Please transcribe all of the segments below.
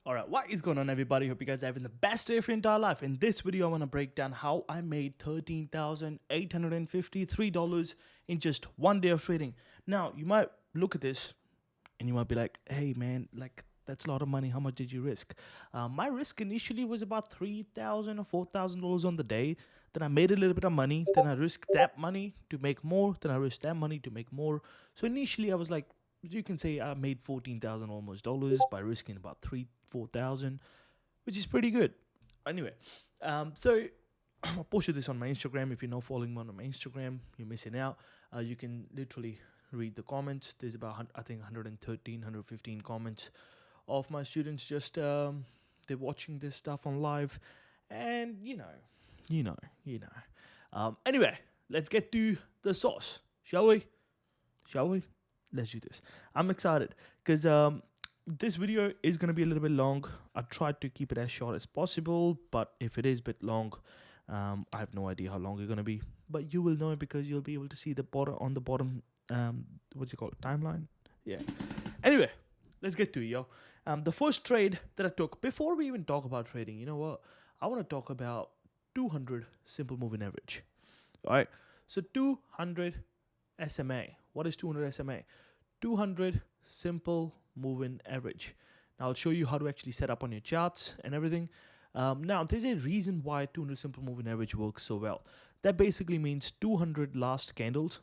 All right, what is going on, everybody? Hope you guys are having the best day of your entire life. In this video, I want to break down how I made $13,853 in just one day of trading. Now, you might look at this and you might be like, hey, man, like, that's a lot of money. How much did you risk? My risk initially was about $3,000 or $4,000 on the day. Then I made a little bit of money. Then I risked that money to make more. Then I risked that money to make more. So initially, I was like, you can say I made 14,000 almost dollars by risking about 4,000, which is pretty good. Anyway, so I posted this on my Instagram. If you're not following me on my Instagram, you're missing out. You can literally read the comments. There's about I think 113, 115 comments of my students. Just they're watching this stuff on live, and you know, you know. Anyway, let's get to the sauce, shall we? Shall we? Let's do this. I'm excited because this video is going to be a little bit long. I tried to keep it as short as possible, but if it is a bit long, I have no idea how long it's going to be. But you will know it because you'll be able to see the bottom on the bottom. What's it called? Timeline. Yeah. Anyway, let's get to it, yo. The first trade that I took before we even talk about trading. You know what? I want to talk about 200 simple moving average. All right. So 200 SMA. What is 200 SMA? 200 simple moving average. Now I'll show you how to actually set up on your charts and everything. Now there's a reason why 200 simple moving average works so well. That basically means 200 last candles,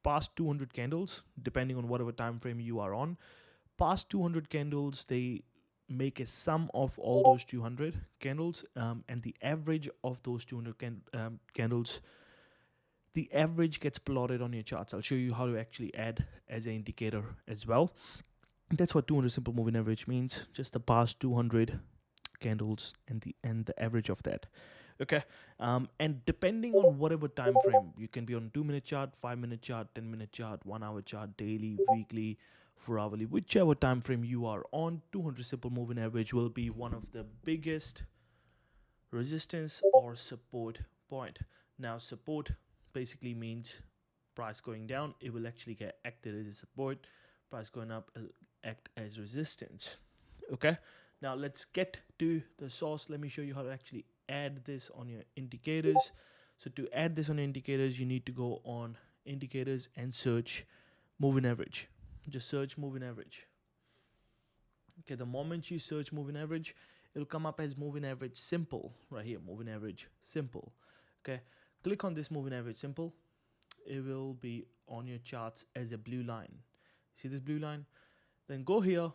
past 200 candles, depending on whatever time frame you are on. Past 200 candles, they make a sum of all those 200 candles, and the average of those 200 candles, the average gets plotted on your charts. I'll show you how to actually add as an indicator as well. That's what 200 simple moving average means. Just the past 200 candles and the average of that. Okay. And depending on whatever time frame, you can be on 2-minute chart, 5-minute chart, 10-minute chart, 1-hour chart, daily, weekly, 4-hourly, whichever time frame you are on. 200 simple moving average will be one of the biggest resistance or support point. Now, support basically means price going down, it will actually get acted as a support. Price going up, it'll act as resistance. Okay. Now let's get to the source. Let me show you how to actually add this on your indicators. So to add this on indicators, you need to go on indicators and search moving average. Just search moving average. Okay, the moment you search moving average, it'll come up as moving average simple right here. Moving average simple. Okay, click on this moving average simple. It will be on your charts as a blue line. See this blue line? Then go here,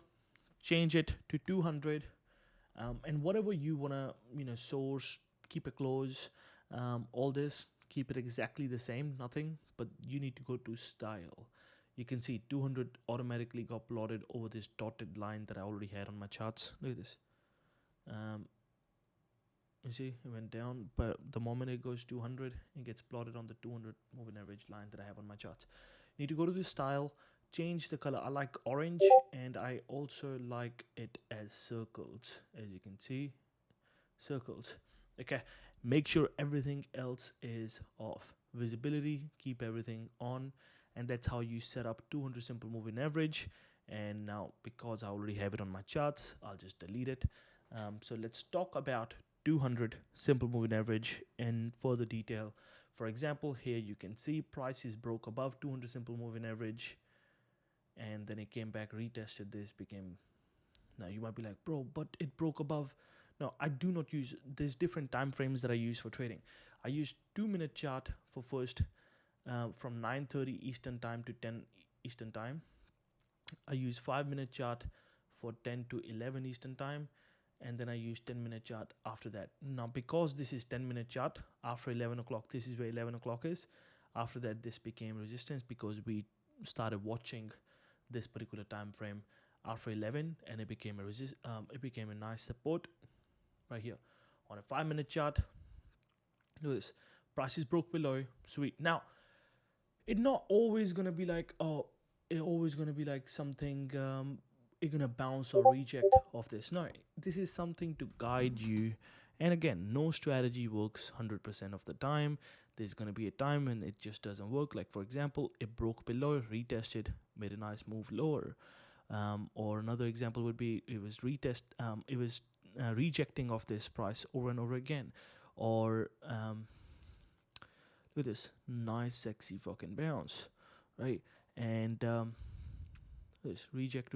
change it to 200, and whatever you wanna source, keep it close. All this, keep it exactly the same, nothing. But you need to go to style. You can see 200 automatically got plotted over this dotted line that I already had on my charts. Look at this. You see, it went down, but the moment it goes 200, it gets plotted on the 200 moving average line that I have on my charts. You need to go to the style, change the color. I like orange, and I also like it as circles, as you can see, circles. Okay, make sure everything else is off. Visibility, keep everything on, and that's how you set up 200 simple moving average. And now, because I already have it on my charts, I'll just delete it. So let's talk about 200 simple moving average in further detail. For example, here you can see prices broke above 200 simple moving average, and then it came back, retested this, became. Now you might be like, bro, but it broke above. No, I do not use. There's different time frames that I use for trading. I use 2-minute chart for first, from 9:30 Eastern time to 10 Eastern time. I use 5-minute chart for 10 to 11 Eastern time, and then I use 10-minute chart after that. Now, because this is 10-minute chart, after 11 o'clock, this is where 11 o'clock is. After that, this became resistance because we started watching this particular time frame after 11, and it became it became a nice support right here on a 5-minute chart. Look at this, prices broke below, sweet. Now, it's not always gonna be like, oh, it's always gonna be like something. You're gonna bounce or reject off this. No, this is something to guide you. And again, no strategy works 100% of the time. There's gonna be a time when it just doesn't work. Like for example, it broke below, retested, made a nice move lower. Or another example would be it was rejecting of this price over and over again. Or look at this nice sexy fucking bounce, right? And this reject.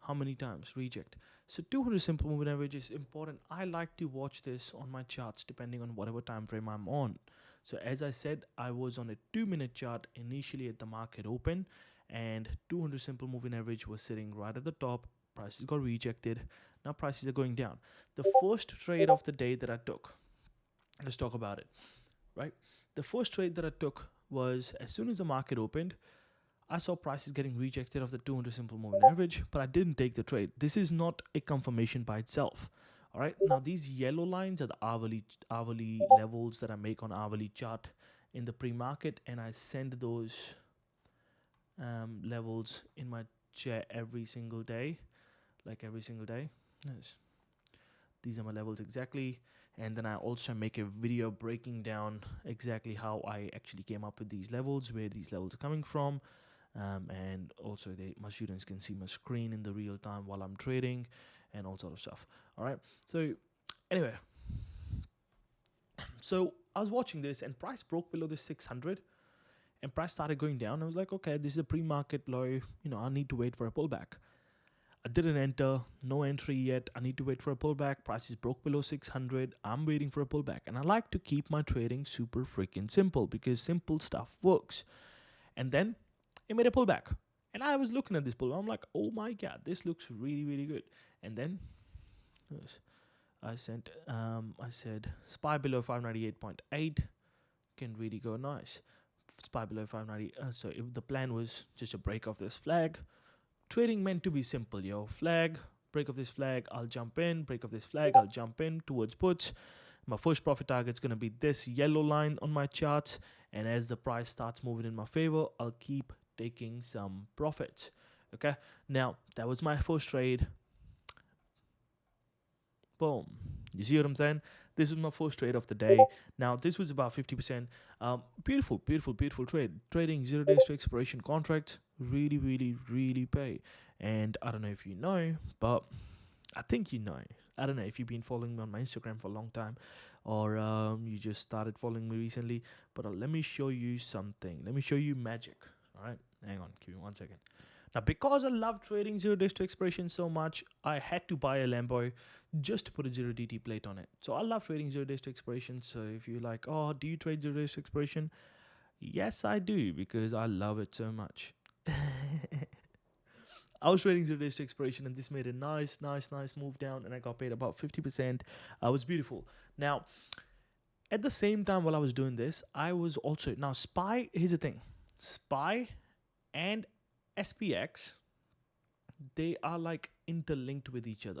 How many times reject? So 200 simple moving average is important. I like to watch this on my charts depending on whatever time frame I'm on. So as I said, I was on a 2-minute chart initially at the market open, and 200 simple moving average was sitting right at the top. Prices got rejected. Now prices are going down. The first trade of the day that I took, let's talk about it, right? The first trade that I took was as soon as the market opened, I saw prices getting rejected of the 200 simple moving average, but I didn't take the trade. This is not a confirmation by itself. All right. Now these yellow lines are the hourly levels that I make on hourly chart in the pre-market, and I send those levels in my chair every single day, like every single day. Yes. These are my levels exactly. And then I also make a video breaking down exactly how I actually came up with these levels, where these levels are coming from. And also my students can see my screen in the real time while I'm trading and all sort of stuff. All right. So anyway, so I was watching this and price broke below the 600 and price started going down. I was like, okay, this is a pre-market low. I need to wait for a pullback. I didn't enter, no entry yet. I need to wait for a pullback. Prices broke below 600. I'm waiting for a pullback. And I like to keep my trading super freaking simple because simple stuff works. And then it made a pullback. And I was looking at this pullback. I'm like, oh my God, this looks really, really good. And then I said SPY below 598.8 can really go nice. SPY below 590. So if the plan was just a break of this flag, trading meant to be simple, yo. Flag, break of this flag, I'll jump in. Break of this flag, I'll jump in towards puts. My first profit target is going to be this yellow line on my charts. And as the price starts moving in my favor, I'll keep taking some profits. Okay. Now, that was my first trade. Boom. You see what I'm saying? This was my first trade of the day. Now, this was about 50%. Beautiful, beautiful, beautiful trade. Trading 0 days to expiration contracts really, really, really pay. And I don't know if you know, but I think you know. I don't know if you've been following me on my Instagram for a long time or you just started following me recently. But let me show you something. Let me show you magic. All right. Hang on. Give me 1 second. Now, because I love trading 0 days to expiration so much, I had to buy a Lambo just to put a 0 DT plate on it. So I love trading 0 days to expiration. So if you're like, oh, do you trade 0 days to expiration? Yes, I do, because I love it so much. I was trading 0 days to expiration, and this made a nice move down, and I got paid about 50%. It was beautiful. Now, at the same time while I was doing this, I was also, now SPY, here's the thing. SPY and SPX, they are like interlinked with each other.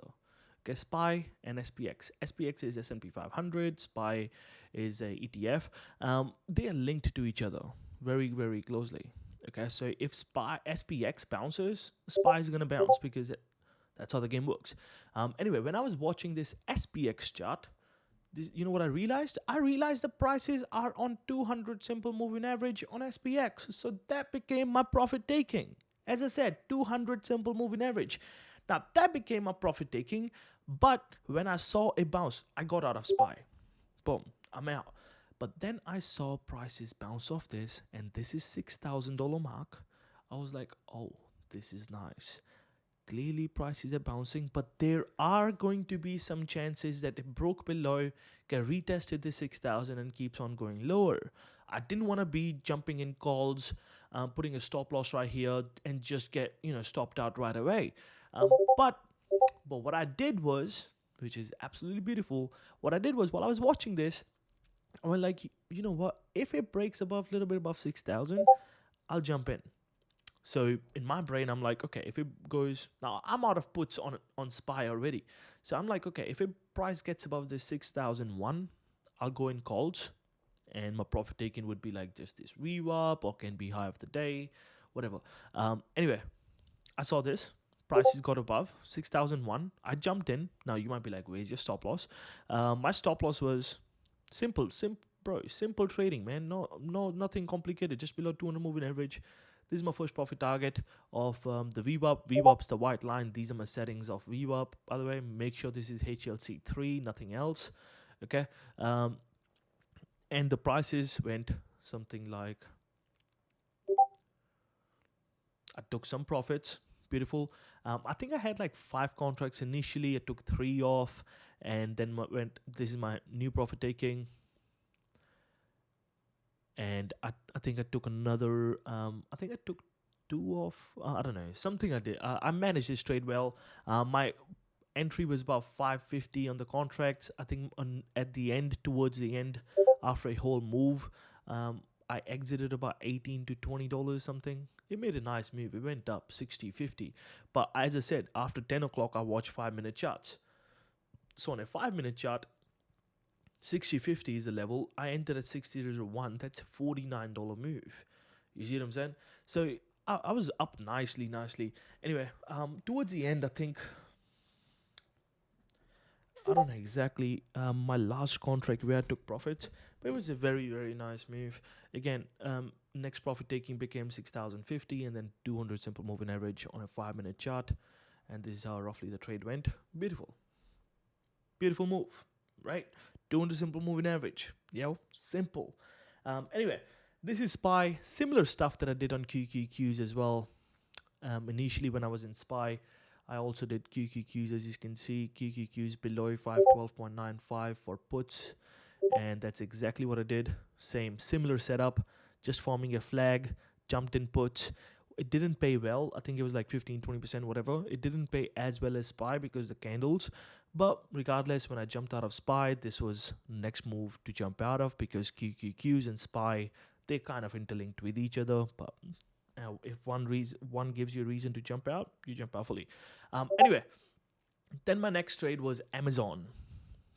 Okay, SPY and SPX. SPX is S&P 500. SPY is a ETF. They are linked to each other very, very closely. Okay, so if SPX bounces, SPY is gonna bounce because that's how the game works. Anyway, when I was watching this SPX chart, you know what I realized? I realized the prices are on 200 simple moving average on SPX. So that became my profit taking. As I said, 200 simple moving average. Now that became my profit taking. But when I saw a bounce, I got out of SPY. Boom, I'm out. But then I saw prices bounce off this, and this is $6,000 mark. I was like, oh, this is nice. Clearly prices are bouncing, but there are going to be some chances that it broke below, get retested the 6,000 and keeps on going lower. I didn't want to be jumping in calls, putting a stop loss right here and just get stopped out right away. But what I did was, which is absolutely beautiful, what I did was while I was watching this, I was like, you know what? If it breaks above a little bit above 6,000, I'll jump in. So in my brain, I'm like, okay, if it goes, now I'm out of puts on SPY already. So I'm like, okay, if a price gets above the 6,001, I'll go in calls, and my profit taking would be like just this VWAP, or can be high of the day, whatever. Anyway, I saw this. Prices got above 6,001. I jumped in. Now you might be like, where's your stop loss? My stop loss was simple trading, man. No, nothing complicated. Just below 200 moving average. This is my first profit target of the VWAP. VWAP's the white line. These are my settings of VWAP. By the way, make sure this is HLC3, nothing else. Okay. And the prices went something like, I took some profits. Beautiful. I think I had like 5 contracts initially. I took 3 off, and then went. This is my new profit taking, and I think I took another. I think I took 2 off. I don't know, something I did. I managed this trade well. My entry was about 550 on the contracts. I think at the end, towards the end, after a whole move, I exited about $18 to $20 something. It made a nice move. It went up 60, 50. But as I said, after 10 o'clock, I watch 5-minute charts. So on a 5-minute chart, 60.50 is the level. I entered at 60.01. That's a $49 move. You see what I'm saying? So I was up nicely. Anyway, towards the end, I think, I don't know exactly my last contract where I took profit, but it was a very, very nice move. Again, next profit taking became 6,050 and then 200 simple moving average on a 5-minute chart. And this is how roughly the trade went. Beautiful. Beautiful move, right? 200 simple moving average. Simple. Anyway, this is SPY. Similar stuff that I did on QQQs as well. Initially when I was in SPY, I also did QQQs. As you can see, QQQs below 512.95 for puts, and that's exactly what I did. Similar setup, just forming a flag, jumped in puts. It didn't pay well. I think it was like 15-20%, whatever. It didn't pay as well as SPY because the candles, but regardless, when I jumped out of SPY, this was next move to jump out of, because QQQs and SPY, they kind of interlinked with each other. But if one gives you a reason to jump out, you jump out fully. Anyway, then my next trade was Amazon.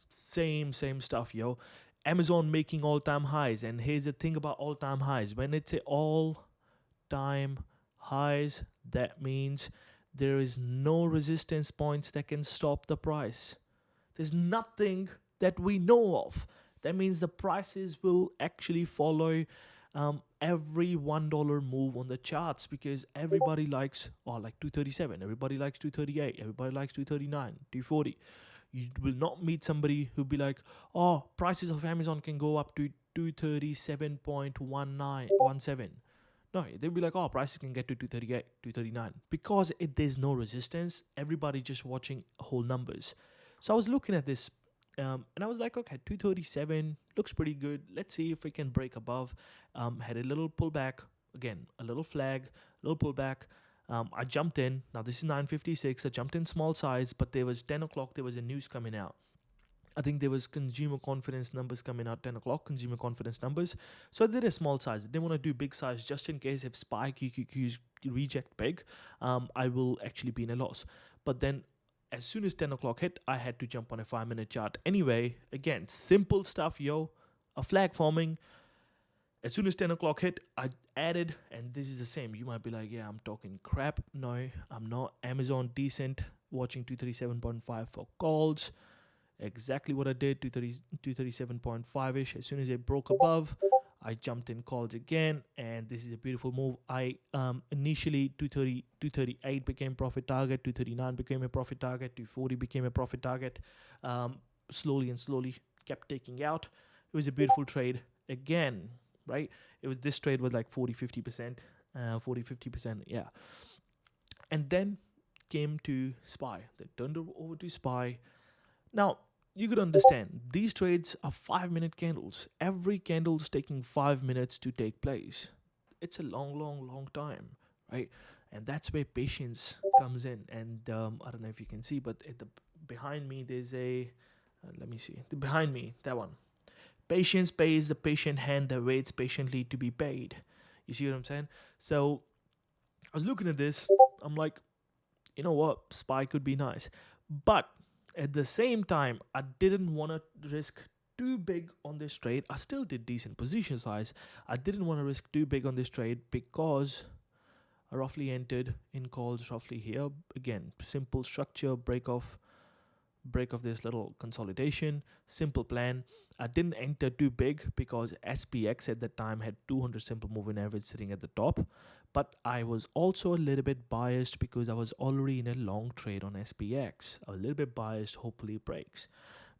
Same stuff, yo. Amazon making all-time highs. And here's the thing about all-time highs. When it's a all-time highs, that means there is no resistance points that can stop the price. There's nothing that we know of. That means the prices will actually follow every $1 move on the charts, because everybody likes, like 237, everybody likes 238, everybody likes 239, 240. You will not meet somebody who'll be like, prices of Amazon can go up to 237.17. No, they'll be like, prices can get to 238, 239. Because there's no resistance, everybody just watching whole numbers. So I was looking at this, and I was like, okay, 237 looks pretty good. Let's see if we can break above. Had a little pullback. Again, a little flag, a little pullback. I jumped in. Now, this is 9:56. I jumped in small size, but there was 10 o'clock. There was a news coming out. I think there was consumer confidence numbers coming out 10 o'clock, consumer confidence numbers. So I did a small size. I didn't want to do big size just in case if SPY QQQs reject big, I will actually be in a loss. But then as soon as 10 o'clock hit, I had to jump on a 5-minute chart. Anyway, again, simple stuff, yo. A flag forming. As soon as 10 o'clock hit, I added, and this is the same. You might be like, yeah, I'm talking crap. No, I'm not. Amazon decent, watching 237.5 for calls. Exactly what I did, 237.5-ish. As soon as it broke above, I jumped in calls again, and this is a beautiful move. I initially 238 became profit target, 239 became a profit target, 240 became a profit target. Slowly and slowly kept taking out. It was a beautiful trade again, right? This trade was like 40-50%, 40-50%, yeah. And then came to SPY. They turned over to SPY. Now, you could understand, these trades are 5-minute candles. Every candle's taking 5 minutes to take place. It's a long time, right? And that's where patience comes in. And I don't know if you can see, but behind me, there's a, let me see, behind me, that one. Patience pays the patient hand that waits patiently to be paid. You see what I'm saying? So I was looking at this. I'm like, you know what? SPY could be nice. But at the same time, I didn't want to risk too big on this trade. I still did decent position size. I didn't want to risk too big on this trade because I roughly entered in calls roughly here. Again, simple structure, break of this little consolidation, simple plan. I didn't enter too big because SPX at the time had 200 simple moving average sitting at the top. But I was also a little bit biased because I was already in a long trade on SPX. A little bit biased, hopefully it breaks.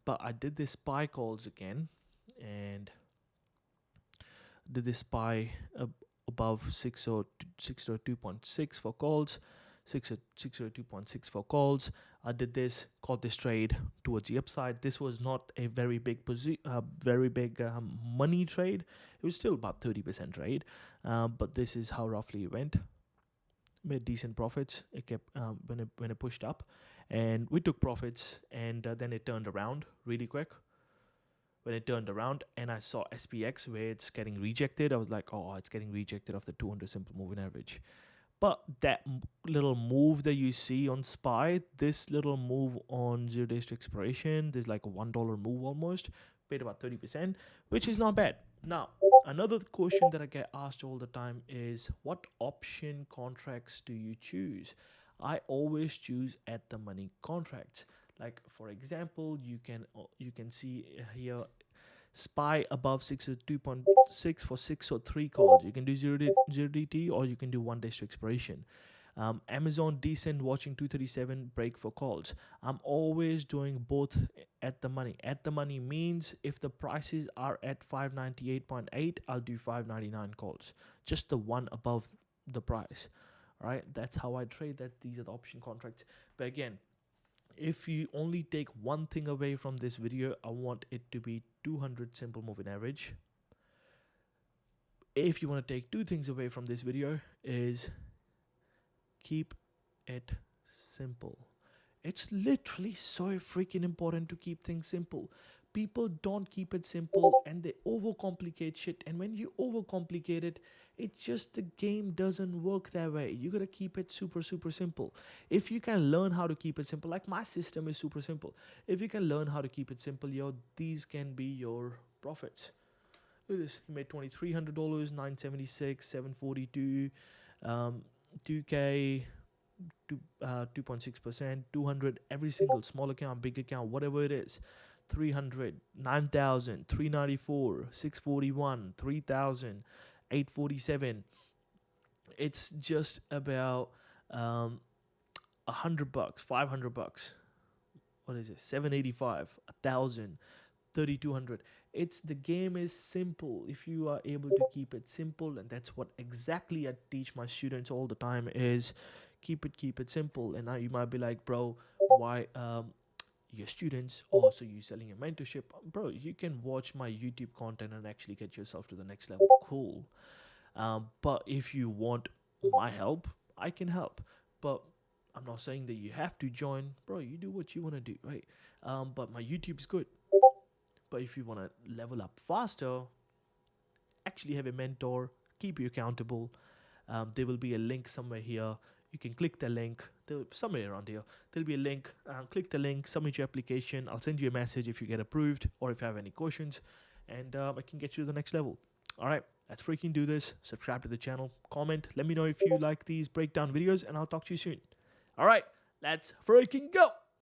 But I did this SPY calls again, and did this SPY above 602.6 for calls, 602.6 for calls. I did this, caught this trade towards the upside. This was not a very big money trade. It was still about 30% trade, but this is how roughly it went. Made decent profits. It kept when it pushed up, and we took profits, and then it turned around really quick. When it turned around and I saw SPX where it's getting rejected, I was like, oh, it's getting rejected off the 200 simple moving average. But that little move that you see on SPY, this little move on 0 days to expiration, there's like a $1 move almost, paid about 30%, which is not bad. Now, another question that I get asked all the time is, what option contracts do you choose? I always choose at the money contracts. Like for example, you can see here SPY above 602.6 for 603 calls. You can do 0 DT or you can do 1 day to expiration. Amazon decent watching 237 break for calls. I'm always doing both at the money. At the money means if the prices are at 598.8, I'll do 599 calls. Just the one above the price. All right, that's how I trade. That these are the option contracts. But again, if you only take one thing away from this video, I want it to be 200 simple moving average. If you want to take two things away from this video, is keep it simple. It's literally so freaking important to keep things simple. People don't keep it simple and they overcomplicate shit. And when you overcomplicate it, it's just the game doesn't work that way. You gotta keep it super simple. If you can learn how to keep it simple, like my system is super simple. If you can learn how to keep it simple, these can be your profits. Look at this. You made $2,300, 976, 742, 2K. 2.6%, 200, every single small account, big account, whatever it is. 300, 9,000, 394, 641, 3,000, 847. It's just about $100, $500. What is it? 785, 1,000, 3,200. The game is simple if you are able to keep it simple, and that's what exactly I teach my students all the time is keep it simple. And now you might be like, bro, why your students also you selling your mentorship? Bro, you can watch my YouTube content and actually get yourself to the next level. Cool. But if you want my help, I can help. But I'm not saying that you have to join. Bro, you do what you want to do, right? But my YouTube's good. But if you want to level up faster, actually have a mentor, keep you accountable. There will be a link somewhere here. You can click the link. Somewhere around here, there'll be a link. Click the link, submit your application. I'll send you a message if you get approved or if you have any questions, and I can get you to the next level. All right, let's freaking do this. Subscribe to the channel, comment. Let me know if you like these breakdown videos, and I'll talk to you soon. All right, let's freaking go.